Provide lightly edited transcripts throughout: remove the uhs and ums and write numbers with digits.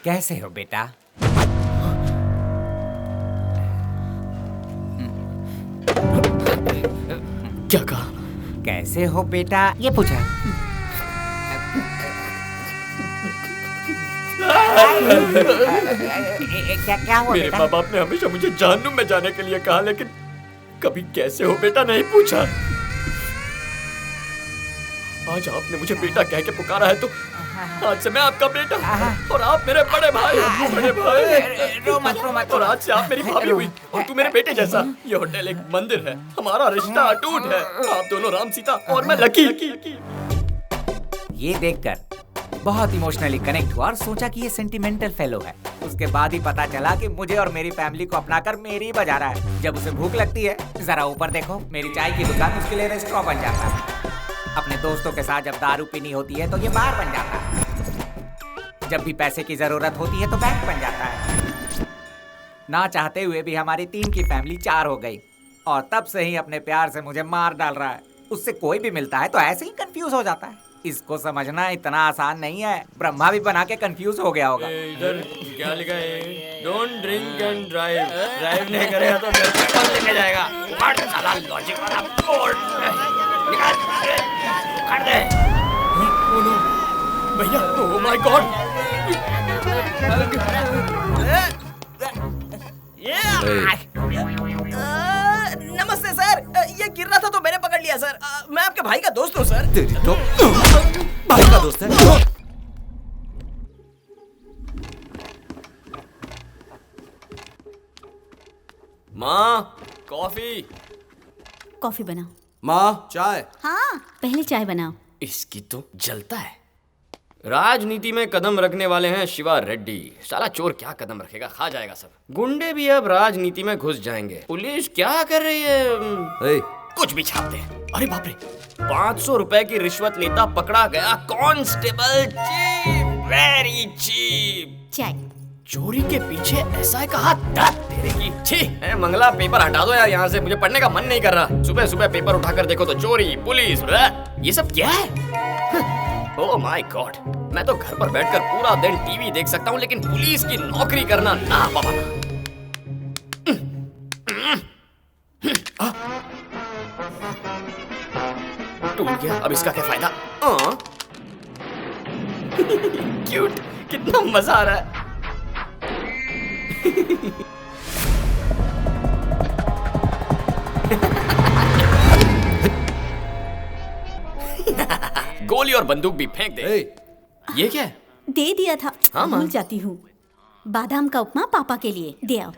कैसे हो बेटा? क्या कहा? कैसे हो बेटा ये पूछा। क्या हुआ मेरे बेटा? माँ बाप ने हमेशा मुझे जहन्नुम में जाने के लिए कहा, लेकिन कभी कैसे हो बेटा नहीं पूछा। आज आपने मुझे बेटा कह के पुकारा है तो आज से मैं आपका बेटा और आप मेरे बड़े भाई। रो मत। और आज से आप मेरी भाभी हुई और तू मेरे बेटे जैसा। ये होटल एक मंदिर है, हमारा रिश्ता अटूट है। आप दोनों राम सीता और मैं लकी। ये देखकर बहुत इमोशनली कनेक्ट हुआ और सोचा कि ये सेंटिमेंटल फेलो है। उसके बाद ही पता चला कि मुझे और मेरी फैमिली को अपनाकर मेरी ही बजा रहा है। जब उसे भूख लगती है, जरा ऊपर देखो, मेरी चाय की दुकान उसके लिए रेस्टोरेंट बन जाता है। अपने दोस्तों के साथ जब दारू पीनी होती है तो ये बार बन जाता है। जब भी पैसे की जरूरत होती है तो बैंक बन जाता है। ना चाहते हुए भी हमारी 3 की फैमिली 4 हो गई और तब से ही अपने प्यार से मुझे मार डाल रहा है। उससे कोई भी मिलता है तो ऐसे ही कंफ्यूज हो जाता है। इसको समझना इतना आसान नहीं है। ब्रह्मा भी बना के कंफ्यूज हो गया होगा। इधर क्या लिखा है? Don't drink and drive. Drive नहीं करेगा तो मेरे को कौन लेके जाएगा? व्हाट साला लॉजिक वाला बोर्ड निकाल कर दे। ओह नो भैया, ओह माय गॉड। नमस्ते सर, ये गिर रहा था तो मैंने पकड़ लिया सर। मैं आपके भाई का दोस्त हूँ सर। तेरी तो भाई का दोस्त है। माँ कॉफी। कॉफी बनाओ। माँ चाय। हाँ, पहले चाय बनाओ। इसकी तो जलता है। राजनीति में कदम रखने वाले हैं शिवा रेड्डी। साला चोर क्या कदम रखेगा, खा जाएगा सब। गुंडे भी अब राजनीति में घुस जाएंगे। पुलिस क्या कर रही है? कुछ भी छाप दे। अरे बाप रे, 500 रुपए की रिश्वत लेता पकड़ा गया कांस्टेबल। Cheap, very cheap. चाय। चोरी के पीछे ऐसा है कहा तेरे की। ठीक है मंगला, पेपर हटा दो यार यहाँ से, मुझे पढ़ने का मन नहीं कर रहा। सुबह सुबह पेपर उठाकर देखो तो चोरी, पुलिस, ये सब क्या है? ओह माय गॉड, मैं तो घर पर बैठकर पूरा दिन टीवी देख सकता हूँ, लेकिन पुलिस की नौकरी करना ना बाबा। टूट गया, अब इसका क्या फायदा? क्यूट, कितना मजा आ रहा है। गोली और बंदूक भी फेंक दे। ये क्या है? दे दिया था। हाँ, भूल जाती हूँ। बादाम का उपमा पापा के लिए दे आओ।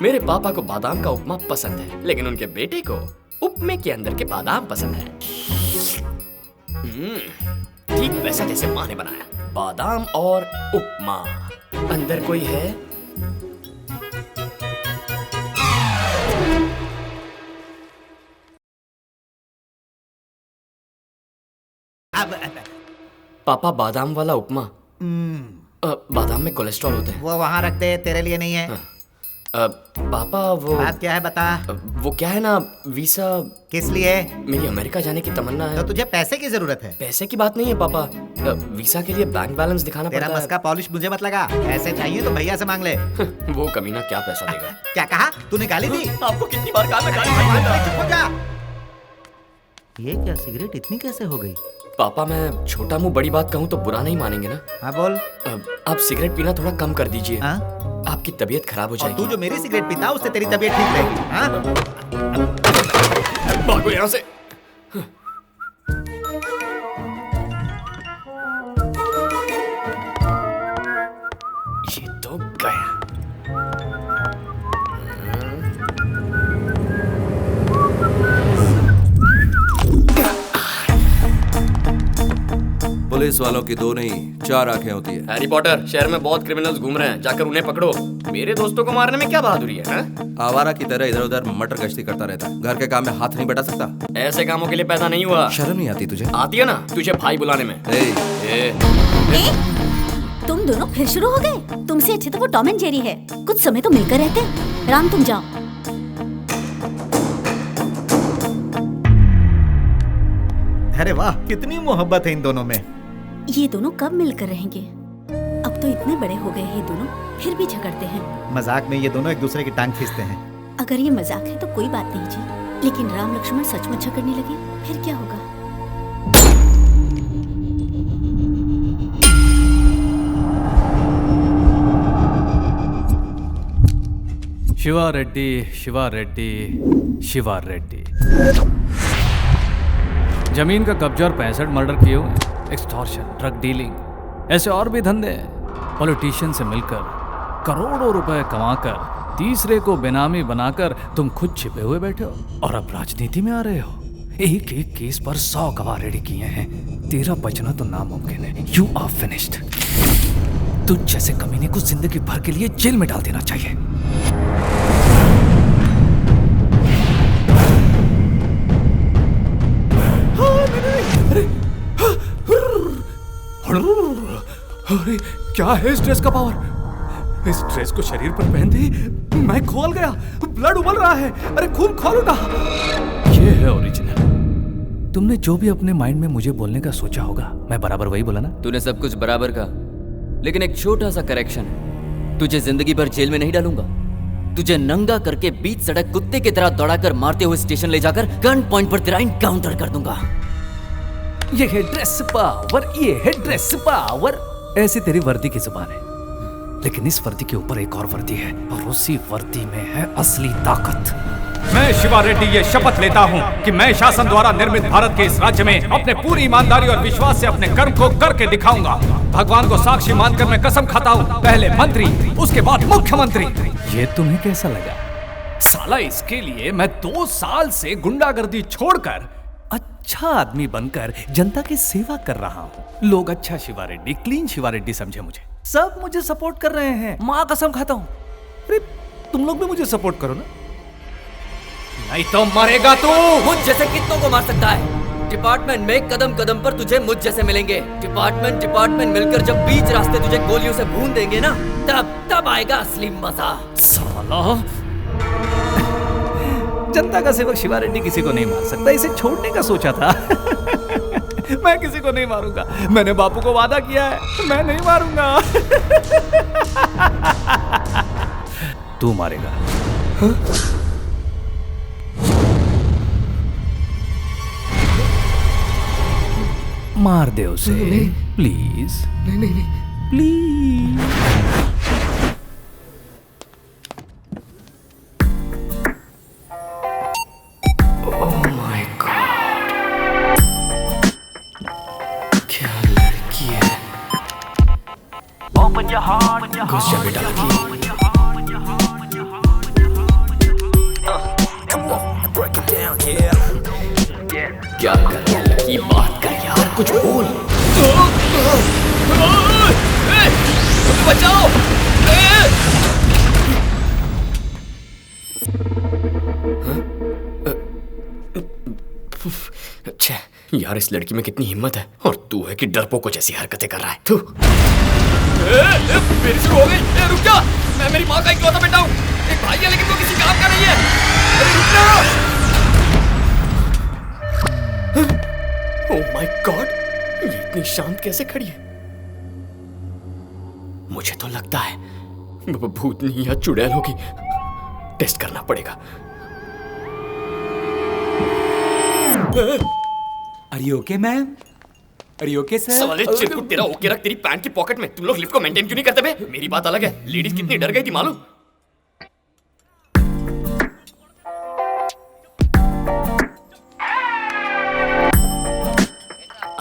मेरे पापा को बादाम का उपमा पसंद है, लेकिन उनके बेटे को उपमे के अंदर के बादाम पसंद है। ठीक वैसा जैसे माँ ने बनाया। बादाम और उपमा। अंदर कोई है? पापा बादाम वाला उपमा। बादाम में कोलेस्ट्रॉल होते हैं। वो वहाँ रख दे, तेरे लिए नहीं है। पापा वो बात क्या है बता। वो क्या है ना, वीसा। किस लिए? मेरी अमेरिका जाने की तमन्ना है। तो तुझे पैसे की जरूरत है। पैसे की बात नहीं है पापा, वीसा के लिए बैंक बैलेंस दिखाना तेरा पड़ता बस का पॉलिश मुझे मत लगा। पैसे चाहिए तो भैया से मांग ले। वो कमीना क्या पैसा देगा? क्या कहा तूने? गाली दी? आपको कितनी बार कहा मैं गाली चुप हो जा। ये क्या, सिगरेट इतनी कैसे हो गई? पापा मैं छोटा मुंह बड़ी बात कहूँ तो बुरा नहीं मानेंगे ना? हाँ बोल। आप सिगरेट पीना थोड़ा कम कर दीजिए। हाँ? आपकी तबीयत खराब हो जाएगी। तू जो मेरी सिगरेट पीता उससे तेरी तबीयत ठीक रहेगी। हाँ? भागो यहाँ से। ये तो गया। पुलिस वालों की 2 नहीं 4 आंखें होती है। हैरी पॉटर, शहर में बहुत क्रिमिनल्स घूम रहे हैं, जाकर उन्हें पकड़ो। मेरे दोस्तों को मारने में क्या बहादुरी है, हाँ? आवारा की तरह इधर उधर मटर गश्ती करता रहता है। घर के काम में हाथ नहीं बटा सकता। ऐसे कामों के लिए पैदा नहीं हुआ। शर्म नहीं आती तुझे? आती है ना तुझे भाई बुलाने में। तुम दोनों फिर शुरू हो गए? तुमसे अच्छे तो वो टॉम एंड जेरी है। कुछ समय तो मिलकर रहते हैं। राम तुम जाओ। अरे वाह, कितनी मोहब्बत है इन दोनों में। ये दोनों कब मिलकर रहेंगे? अब अब तो इतने बड़े हो गए हैं दोनों, फिर भी झगड़ते हैं। मजाक में ये दोनों एक दूसरे की टांग खींचते हैं। अगर ये मजाक है तो कोई बात नहीं जी, लेकिन राम लक्ष्मण सचमुच झगड़ने लगे फिर क्या होगा? शिवा रेड्डी, शिवा रेड्डी, शिवा रेड्डी। जमीन का कब्जा और 65 मर्डर किए हुए, एक्सटॉर्शन, ड्रग डीलिंग, ऐसे और भी धंधे हैं। पॉलिटिशियन से मिलकर करोड़ों रुपए कमाकर तीसरे को बेनामी बनाकर तुम खुद छिपे हुए बैठे हो और अब राजनीति में आ रहे हो। एक एक केस पर 100 गवाह रेडी किए हैं। तेरा बचना तो नामुमकिन है। You are finished. तुझ जैसे कमीने को जिंदगी भर के लिए जेल में डाल देना चाहिए। अरे क्या है इस ड्रेस का पावर? इस ड्रेस को शरीर पर पहनते मैं खोल गया, ब्लड उबल रहा है। अरे खून खोल उठा। ये है ओरिजिनल। तुमने जो भी अपने माइंड में मुझे बोलने का सोचा होगा, मैं बराबर वही बोला ना? तूने सब कुछ बराबर कहा, लेकिन एक छोटा सा करेक्शन। तुझे जिंदगी भर जेल में नहीं डालूंगा। तुझे नंगा करके बीच सड़क कुत्ते की तरह दौड़ाकर मारते हुए स्टेशन ले जाकर गन पॉइंट पर तेरा एनकाउंटर कर दूंगा। ये है ड्रेस पावर, ये है ड्रेस पावर। ऐसी तेरी वर्दी की जुबान है, लेकिन इस वर्दी के ऊपर एक और वर्दी है और उसी वर्दी में है असली ताकत। मैं शिवा रेड्डी ये शपथ लेता हूँ कि मैं शासन द्वारा निर्मित भारत के इस राज्य में अपने पूरी ईमानदारी और विश्वास से अपने कर्म को करके दिखाऊंगा। भगवान को साक्षी मानकर मैं कसम खाता हूँ, पहले मंत्री उसके बाद मुख्यमंत्री। ये तुम्हें कैसा लगा? साला इसके लिए मैं 2 साल से गुंडागर्दी छोड़कर अच्छा आदमी बनकर जनता की सेवा कर रहा हूँ। लोग अच्छा शिवा रेड्डी, क्लीन शिवा रेड्डी समझे मुझे। सब मुझे सपोर्ट कर रहे हैं, माँ कसम खाता हूँ। अरे तुम लोग भी मुझे सपोर्ट करो ना, नहीं तो मरेगा तू। मुझ जैसे कितनों को मार सकता है? डिपार्टमेंट में कदम कदम पर तुझे मुझ जैसे मिलेंगे। डिपार्टमेंट मिलकर जब बीच रास्ते तुझे गोलियों से भून देंगे ना, तब आएगा असली मजा। साला जनता का सेवक शिवा रेड्डी किसी को नहीं मार सकता, इसे छोड़ने का सोचा था। मैं किसी को नहीं मारूंगा। मैंने बापू को वादा किया है, मैं नहीं मारूंगा। तू मारेगा। हा? मार दे उसे, प्लीज। नहीं प्लीज। घुस जा बेटा लकी। क्या कर रहा है लकी? बात कर यार, कुछ बोल। बचाओ। अच्छा यार, इस लड़की में कितनी हिम्मत है, और तू है कि डरपोको जैसी हरकतें कर रहा है। तू फिर शुरू हो गई। रुक जा, मैं मेरी माँ का इकलौता बेटा हूँ। एक भाई है लेकिन वो किसी काम का नहीं है। रुक जा। ओह माय गॉड, ये इतनी शांत कैसे खड़ी है? मुझे तो लगता है भूतनी या चुड़ैल होगी। टेस्ट करना पड़ेगा। Are you okay, ma'am? Are you okay, sir? साले चिरकुट, तेरा ओके रख तेरी पैंट की पॉकेट में। तुम लोग लिफ्ट को मेंटेन क्यों नहीं करते बे? मेरी बात अलग है। लेडीज कितनी डर गई थी मालूम?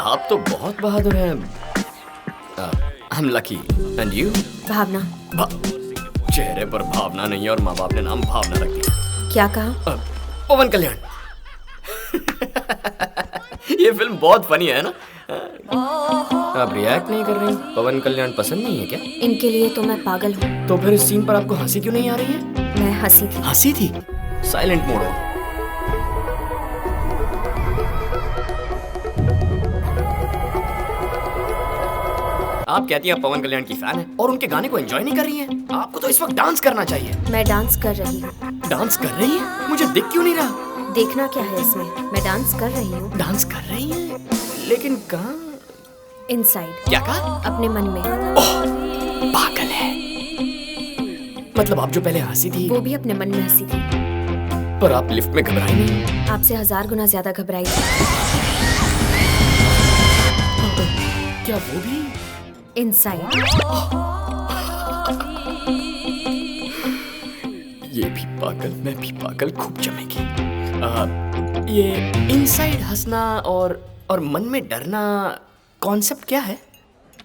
आप तो बहुत बहादुर हैं। I'm lucky. And you? भावना। चेहरे पर भावना नहीं है और माँ बाप ने नाम भावना रख दिया। क्या कहा? पवन कल्याण। ये फिल्म बहुत फनी है ना? आप रिएक्ट नहीं कर रही? पवन कल्याण पसंद नहीं है क्या? इनके लिए तो मैं पागल हूँ। तो फिर इस सीन पर आपको हंसी क्यों नहीं आ रही है? मैं हंसी थी। हंसी थी? साइलेंट मोड हो। आप कहती हैं आप पवन कल्याण की फैन है और उनके गाने को एंजॉय नहीं कर रही हैं? आपको तो इस वक्त डांस करना चाहिए। मैं डांस कर रही हूँ। डांस कर रही है? मुझे दिख क्यों नहीं रहा? देखना क्या है इसमें? मैं डांस कर रही हूँ। डांस कर रही है? लेकिन कहाँ? इनसाइड। क्या कहा? अपने मन में। पागल है। मतलब आप जो पहले हंसी थी, वो भी अपने मन में हंसी थी। पर आप लिफ्ट में घबराई नहीं। आपसे 1000 गुना ज्यादा घबराई थी। क्या वो भी? इनसाइड। ये भी पागल, मैं भी पागल, खूब जमेगी। ये इनसाइड हंसना और मन में डरना कॉन्सेप्ट क्या है?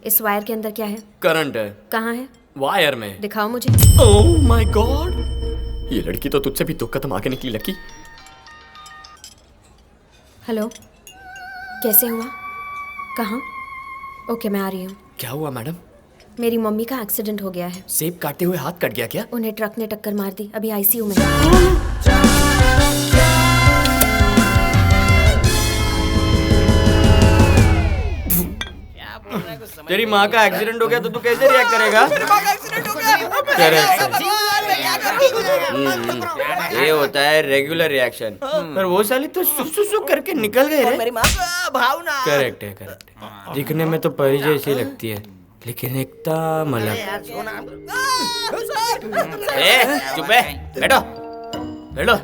इस वायर के अंदर क्या है? करंट है। कहाँ है? वायर में। दिखाओ मुझे। ओह माय गॉड, ये लड़की तो तुझसे भी 2 कदम आगे निकली लकी। हेलो, कैसे हुआ? कहाँ? ओके, मैं आ रही हूँ। क्या हुआ मैडम? मेरी मम्मी का एक्सीडेंट हो गया है। सेब काटते हुए हाथ कट गया क्या? उन्हें ट्रक ने टक्कर मार दी, अभी आईसीयू में। तेरी माँ का एक्सीडेंट हो गया तो तू कैसे रिएक्ट करेगा? ये होता है रेगुलर रिएक्शन। पर वो साली तो सुसु करके निकल गए रे। मेरी माँ का भावना। करेक्ट है, करेक्ट है। दिखने में तो परी जैसी लगती है, लेकिन एकदम अलग। चुप है, बैठो बैठो।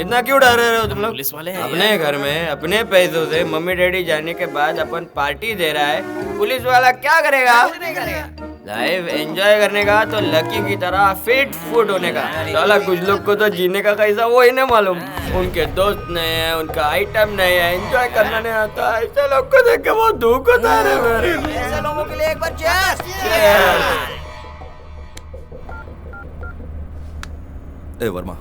इतना क्यों डर रहे हो तुम लोग? पुलिस वाले अपने घर में अपने पैसों से मम्मी डैडी जाने के बाद अपन पार्टी दे रहा है, पुलिस वाला क्या करेगा? लाइफ एंजॉय करने का तो लकी की तरह फिट फुट होने का। साला कुछ लोग को तो जीने का कैसा वो ही नहीं मालूम। उनके दोस्त नए हैं, उनका आइटम नए है, एंजॉय करना नहीं आता। ऐसे लोग को देख के बहुत दुख होता है। ऐसे लोगों के लिए एक बार चेयर। ए वर्मा,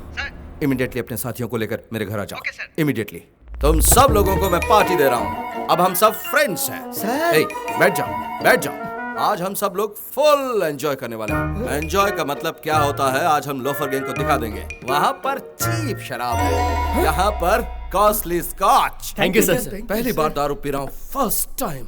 इमीडिएटली अपने साथियों को लेकर मेरे घर आ जाओ। इमीडिएटली। तुम सब लोगों को मैं पार्टी दे रहा हूँ। अब हम सब फ्रेंड्स हैं। सर। ए, बैठ जाओ, बैठ जाओ। आज हम सब लोग फुल एंजॉय करने वाले हैं। एंजॉय का मतलब क्या होता है आज हम लोफर गैंग को दिखा देंगे। वहाँ पर चीप शराब है, यहाँ पर costly scotch. Thank you sir. पहली बार दारू पी रहा हूँ, फर्स्ट टाइम।